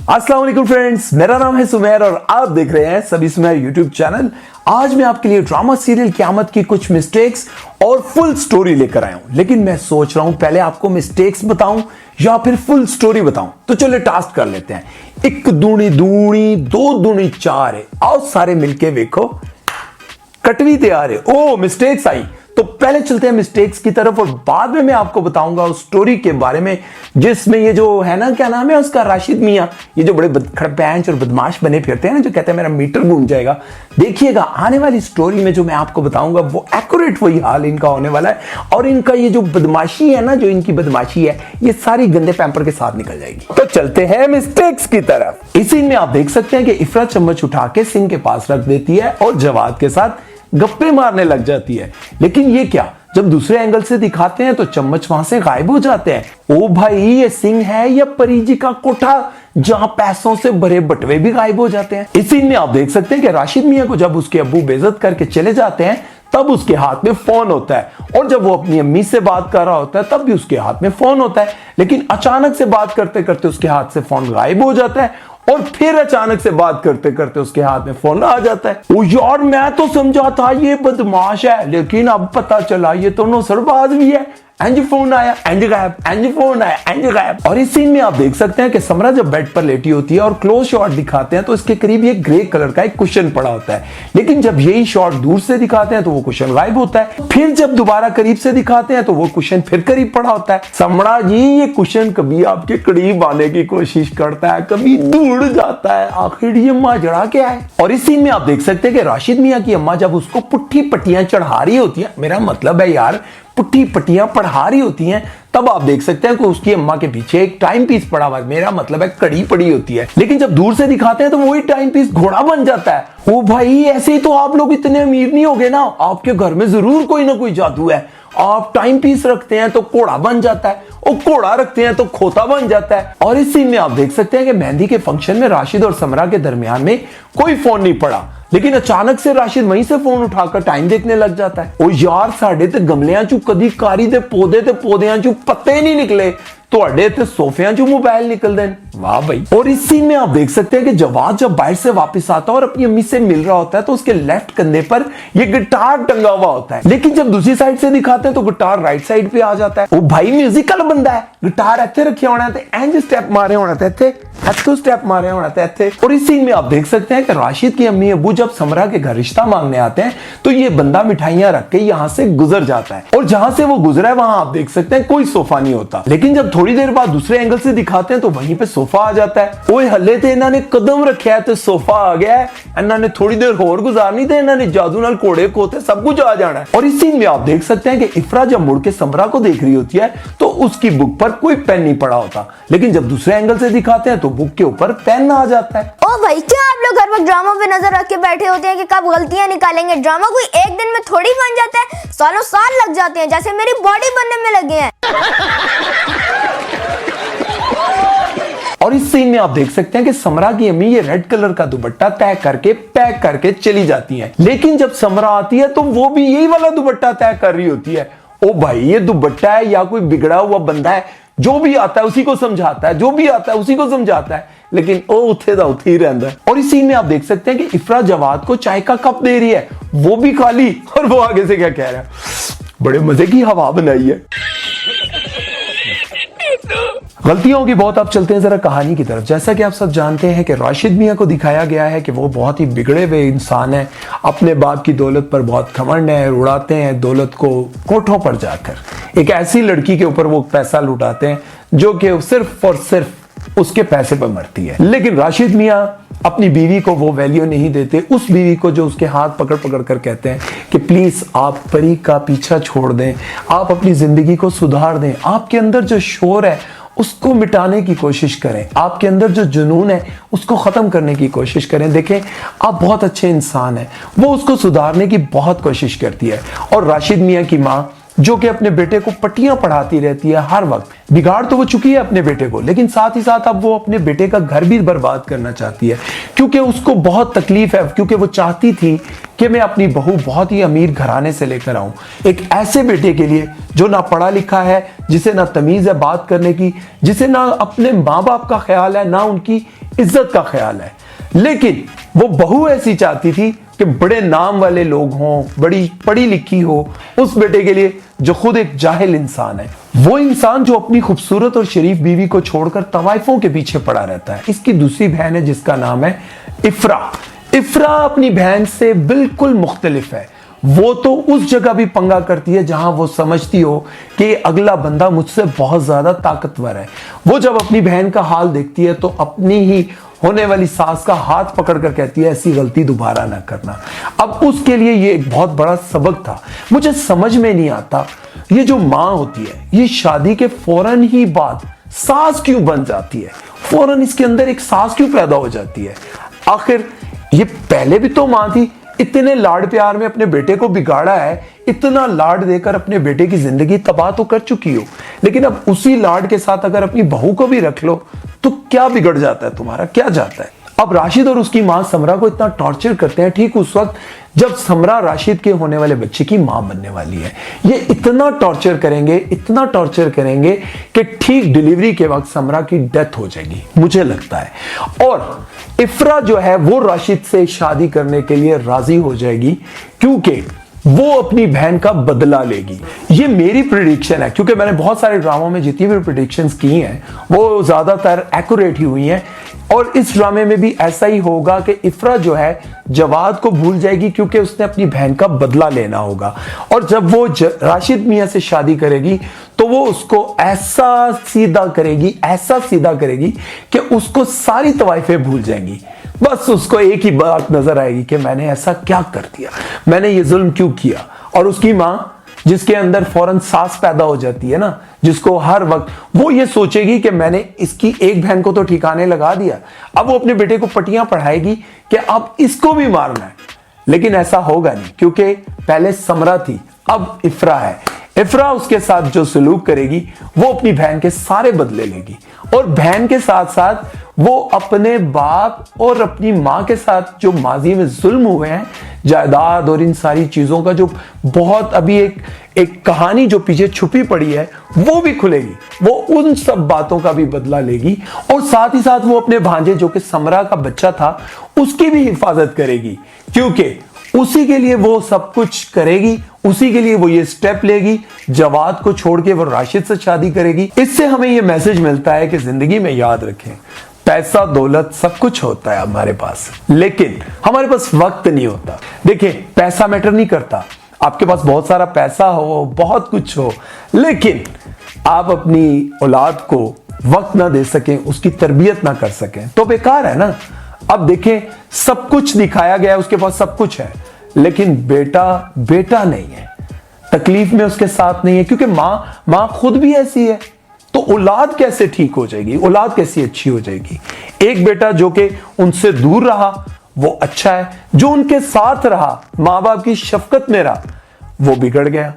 अस्सलाम वालेकुम फ्रेंड्स, मेरा नाम है सुमेर और आप देख रहे हैं सभी सुमेर यूट्यूब चैनल। आज मैं आपके लिए ड्रामा सीरियल क़यामत की कुछ मिस्टेक्स और फुल स्टोरी लेकर आया हूं, लेकिन मैं सोच रहा हूं पहले आपको मिस्टेक्स बताऊं या फिर फुल स्टोरी बताऊं। तो चलिए टास्क कर लेते हैं। 1 दूनी दूनी 2 दूनी 4 है, आओ सारे मिलके देखो कटवी तैयार है। ओ मिस्टेक्स आई, तो पहले चलते हैं मिस्टेक्स की तरफ और बाद में मैं आपको बताऊंगा उस स्टोरी के बारे में जिसमें ये जो है ना, क्या नाम है उसका, राशिद मियां, ये जो बड़े खड़पैंच और बदमाश बने फिरते हैं ना, जो कहते हैं मेरा मीटर घूम जाएगा। देखिएगा आने वाली स्टोरी में जो मैं आपको बताऊंगा वो एक्यूरेट वही हाल इनका होने वाला है और इनका ये जो बदमाशी है ना, जो इनकी बदमाशी है, ये सारी गंदे पैंपर के साथ निकल जाएगी। तो चलते हैं मिस्टेक्स की तरफ। इस सीन में आप देख सकते हैं कि इफरा चम्मच उठा के सिंह के पास रख देती है और जवाद के साथ गप्पे मारने लग जाती है। लेकिन ये क्या, जब दूसरे एंगल से दिखाते हैं तो चम्मच वहां से गायब हो जाते हैं। ओ भाई, ये सिंह है या परी जी का कोठा जहां पैसों से भरे बटवे भी गायब हो जाते हैं। इस सीन में आप देख सकते हैं कि राशिद मियां को जब उसके अब्बू बेइज्जत करके चले जाते हैं तब उसके हाथ में फोन होता है, और जब वो अपनी अम्मी से बात कर रहा होता है तब भी उसके हाथ में फोन होता है। लेकिन अचानक से बात करते करते उसके हाथ से फोन गायब हो जाता है और फिर अचानक से बात करते करते उसके हाथ में फोन आ जाता है। ओ यार, मैं तो समझा था ये बदमाश है, लेकिन अब पता चला ये तो नौसरबाज भी है। एंज फोन आया, एंज गायब, एंज फोन आया, एंज गायब। और इस सीन में आप देख सकते हैं कि समरा जब बेड पर लेटी होती है और क्लोज शॉट दिखाते हैं तो इसके करीब ये ग्रे कलर का एक कुशन पड़ा होता है, लेकिन जब यही शॉट दूर से दिखाते हैं तो वो कुशन गायब होता है। फिर जब दोबारा करीब से दिखाते हैं तो वो कुशन फिर करीब पड़ा होता है। समरा जी, ये कुशन कभी आपके करीब आने की कोशिश करता है, कभी दूर जाता है, आखिर ये माजरा क्या है। और इस सीन में आप देख सकते हैं कि राशिद मियां की अम्मा जब उसको पुट्ठी पट्टियां चढ़ा रही होती है, मेरा मतलब है यार पुट्ठी पट्टियां पढ़ा रही होती हैं, तब आप देख सकते हैं कि उसकी अम्मा के पीछे एक टाइम पीस पड़ा हुआ है, मेरा मतलब है कड़ी पड़ी होती है। लेकिन जब दूर से दिखाते हैं तो वही टाइम पीस घोड़ा बन जाता है। ओ भाई, ऐसे ही तो आप लोग इतने अमीर नहीं होगे ना, आपके घर में जरूर कोई ना कोई जादू है। आप टाइम पीस रखते हैं तो घोड़ा बन जाता है, और घोड़ा रखते हैं तो खोता बन जाता है। और इस सीन में आप देख सकते हैं कि मेहंदी के फंक्शन में राशिद और समरा के दरमियान में कोई फोन नहीं पड़ा, लेकिन अचानक से राशिद वहीं से फोन उठाकर टाइम देखने लग जाता है। ओ यार, साढ़े ते गमलियां चू कदी कारी दे पौधे ते पौधियां चू पत्ते नहीं निकले, ਤੁਹਾਡੇ ਤੇ सोफियां चू मोबाइल निकल दें। वाह भाई। और इस सीन में आप देख सकते हैं कि जवाद जब बाहर से वापस आता है और अपनी अम्मी से मिल रहा होता है तो उसके लेफ्ट कंधे पर ये गिटार टंगा हुआ होता है, लेकिन जब दूसरी साइड से दिखाते हैं तो गिटार राइट साइड पे आ जाता है। वो भाई म्यूजिकल बंदा है, गिटार ਇੱਥੇ रखे होना है, एंज स्टेप मारे होना है, ਇੱਥੇ स्टेप मारे होना है ਇੱਥੇ। और इस सीन में आप देख सकते हैं कि राशिद की अम्मी अब्बू जब समरा के घर रिश्ता मांगने आते हैं तो ये बंदा मिठाइयां रख के यहाँ से गुजर जाता है, और जहां से वो गुजरा है वहां आप देख सकते हैं कोई सोफा नहीं होता। लेकिन जब थोड़ी देर बाद दूसरे एंगल से दिखाते हैं तो वहीं पे सोफा आ जाता है। ओए हल्ले ते इन्होंने कदम रखा है तो सोफा आ गया है, इन्होंने थोड़ी देर होर गुजारनी थे, इन्होंने जादू नाल घोड़े खोते सब कुछ आ जाना है। और इस सीन में आप देख सकते हैं कि इफरा जब मुड़ के समरा को देख रही होती है तो उसकी बुक पर कोई पेन नहीं पड़ा होता, लेकिन जब दूसरे एंगल से दिखाते हैं तो बुक के ऊपर पेन आ जाता है। ओ भाई, क्या आप लोग घर पर ड्रामा पे नजर रख के बैठे होते हैं कि कब गलतियां निकालेंगे? ड्रामा कोई एक दिन में थोड़ी बन जाता है, सालों साल लग जाते हैं, जैसे मेरी बॉडी बनने में लगे हैं। और इस सीन में आप देख सकते हैं कि समरा की अम्मी ये रेड कलर का दुपट्टा तय करके पैक करके चली जाती हैं, लेकिन जब समरा आती है तो वो भी यही वाला दुपट्टा तय कर रही होती है। ओ भाई, ये दुपट्टा है या कोई बिगड़ा हुआ बंदा है, जो भी आता है उसी को समझाता है, जो भी आता है उसी को समझाता है, लेकिन ओ उठे दा उठी ही रहता है। और इस सीन में आप देख सकते हैं कि इफरा जवाद को चाय का कप दे रही है, वो भी खाली, और वो आगे से क्या कह रहा है, बड़े मजे की हवा बनाई है। गलतियां होगी बहुत। अब चलते हैं जरा कहानी की तरफ। जैसा कि आप सब जानते हैं कि राशिद मियां को दिखाया गया है कि वो बहुत ही बिगड़े हुए इंसान है, अपने बाप की दौलत पर बहुत घमंड है, उड़ाते हैं दौलत को कोठों पर जाकर। एक ऐसी लड़की के ऊपर वो पैसा लुटाते हैं जो कि सिर्फ और सिर्फ उसके पैसे पर मरती है। लेकिन राशिद मियां अपनी बीवी को वो वैल्यू नहीं देते, उस बीवी को जो उसके हाथ पकड़ पकड़ कर कहते हैं कि प्लीज आप परी का पीछा छोड़ दें, आप अपनी जिंदगी को सुधार दें, आपके अंदर जो शोर है उसको मिटाने की कोशिश करें, आपके अंदर जो जुनून है उसको खत्म करने की कोशिश करें। देखें, आप बहुत अच्छे इंसान हैं, वो उसको सुधारने की बहुत कोशिश करती है। और राशिद मियां की माँ जो कि अपने बेटे को पट्टियां पढ़ाती रहती है हर वक्त, बिगाड़ तो वो चुकी है अपने बेटे को, लेकिन साथ ही साथ अब वो अपने बेटे का घर भी बर्बाद करना चाहती है, क्योंकि उसको बहुत तकलीफ है, क्योंकि वो चाहती थी कि मैं अपनी बहू बहुत ही अमीर घराने से लेकर आऊं, एक ऐसे बेटे के लिए जो ना पढ़ा लिखा है, जिसे ना तमीज है बात करने की, जिसे ना अपने माँ बाप का ख्याल है, ना उनकी इज्जत का ख्याल है। लेकिन वो बहू ऐसी चाहती थी कि बड़े नाम वाले लोग हों, बड़ी पढ़ी लिखी हो उस बेटे के लिए जो खुद एक जाहिल इंसान है। वो इंसान जो अपनी खूबसूरत और शरीफ बीवी को छोड़कर तवाइफों के पीछे पड़ा रहता है। इसकी दूसरी बहन है जिसका नाम है इफ्रा। इफ्रा अपनी बहन से बिल्कुल मुख्तलिफ है। वो तो उस जगह भी पंगा करती है जहां वो समझती हो कि अगला बंदा मुझसे बहुत ज्यादा ताकतवर है। वो जब अपनी बहन का हाल देखती है तो अपनी ही होने वाली सास का हाथ पकड़कर कहती है ऐसी गलती दोबारा ना करना। अब उसके लिए ये एक बहुत बड़ा सबक था। मुझे समझ में नहीं आता, ये जो माँ होती है ये शादी के फौरन ही बाद सास क्यों बन जाती है, फौरन इसके अंदर एक सास क्यों पैदा हो जाती है। आखिर ये पहले भी तो माँ थी, इतने लाड प्यार में अपने बेटे को बिगाड़ा है, इतना लाड देकर अपने बेटे की जिंदगी तबाह तो कर चुकी हो, लेकिन अब उसी लाड के साथ अगर अपनी बहू को भी रख लो तो क्या बिगड़ जाता है तुम्हारा, क्या जाता है। अब राशिद और उसकी मां समरा को इतना टॉर्चर करते हैं ठीक उस वक्त जब समरा राशिद के होने वाले बच्चे की मां बनने वाली है। ये इतना टॉर्चर करेंगे, इतना टॉर्चर करेंगे कि ठीक डिलीवरी के वक्त समरा की डेथ हो जाएगी मुझे लगता है। और इफ्रा जो है वो राशिद से शादी करने के लिए राजी हो जाएगी क्योंकि वो अपनी बहन का बदला लेगी। ये मेरी प्रेडिक्शन है क्योंकि मैंने बहुत सारे ड्रामों में जितनी भी प्रेडिक्शंस की हैं वो ज्यादातर एक्यूरेट ही हुई हैं। और इस ड्रामे में भी ऐसा ही होगा कि इफ्रा जो है जवाद को भूल जाएगी क्योंकि उसने अपनी बहन का बदला लेना होगा। और जब वो राशिद मियां से शादी करेगी तो वो उसको ऐसा सीधा करेगी कि उसको सारी तवाइफें भूल जाएंगी। बस उसको एक ही बात नजर आएगी कि मैंने ऐसा क्या कर दिया, मैंने ये जुल्म क्यों किया। और उसकी मां जिसके अंदर फौरन सास पैदा हो जाती है ना, जिसको हर वक्त वो ये सोचेगी कि मैंने इसकी एक बहन को तो ठिकाने लगा दिया, अब वो अपने बेटे को पट्टियां पढ़ाएगी कि अब इसको भी मारना है। लेकिन ऐसा होगा नहीं क्योंकि पहले समरा थी, अब इफ्रा है। इफ्रा उसके साथ जो सलूक करेगी वो अपनी बहन के सारे बदले लेगी और बहन के साथ साथ वो अपने बाप और अपनी मां के साथ जो माजी में जुल्म हुए हैं, जायदाद और इन सारी चीजों का जो बहुत अभी एक कहानी जो पीछे छुपी पड़ी है वो भी खुलेगी। वो उन सब बातों का भी बदला लेगी और साथ ही साथ वो अपने भांजे जो कि समरा का बच्चा था उसकी भी हिफाजत करेगी क्योंकि उसी के लिए वो सब कुछ करेगी, उसी के लिए वो ये स्टेप लेगी। जवाद को छोड़ के वो राशिद से शादी करेगी। इससे हमें ये मैसेज मिलता है कि जिंदगी में याद रखें, पैसा दौलत सब कुछ होता है हमारे पास, लेकिन हमारे पास वक्त नहीं होता। देखिए पैसा मैटर नहीं करता, आपके पास बहुत सारा पैसा हो, बहुत कुछ हो, लेकिन आप अपनी औलाद को वक्त ना दे सकें, उसकी तरबियत ना कर सकें तो बेकार है ना। अब देखें सब कुछ दिखाया गया है, उसके पास सब कुछ है, लेकिन बेटा नहीं है, तकलीफ में उसके साथ नहीं है क्योंकि मां खुद भी ऐसी है। तो औलाद कैसे ठीक हो जाएगी, औलाद कैसी अच्छी हो जाएगी। एक बेटा जो कि उनसे दूर रहा वो अच्छा है, जो उनके साथ रहा, मां बाप की शफकत में रहा, वो बिगड़ गया।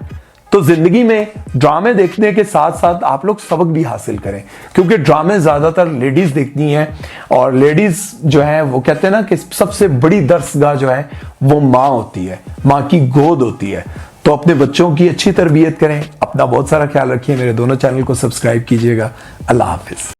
तो जिंदगी में ड्रामे देखने के साथ साथ आप लोग सबक भी हासिल करें क्योंकि ड्रामे ज्यादातर लेडीज देखती हैं और लेडीज जो है वो कहते हैं ना कि सबसे बड़ी दर्सगाह जो है वो माँ होती है, माँ की गोद होती है। तो अपने बच्चों की अच्छी तरबियत करें, अपना बहुत सारा ख्याल रखिए। मेरे दोनों चैनल को सब्सक्राइब कीजिएगा। अल्लाह हाफिज।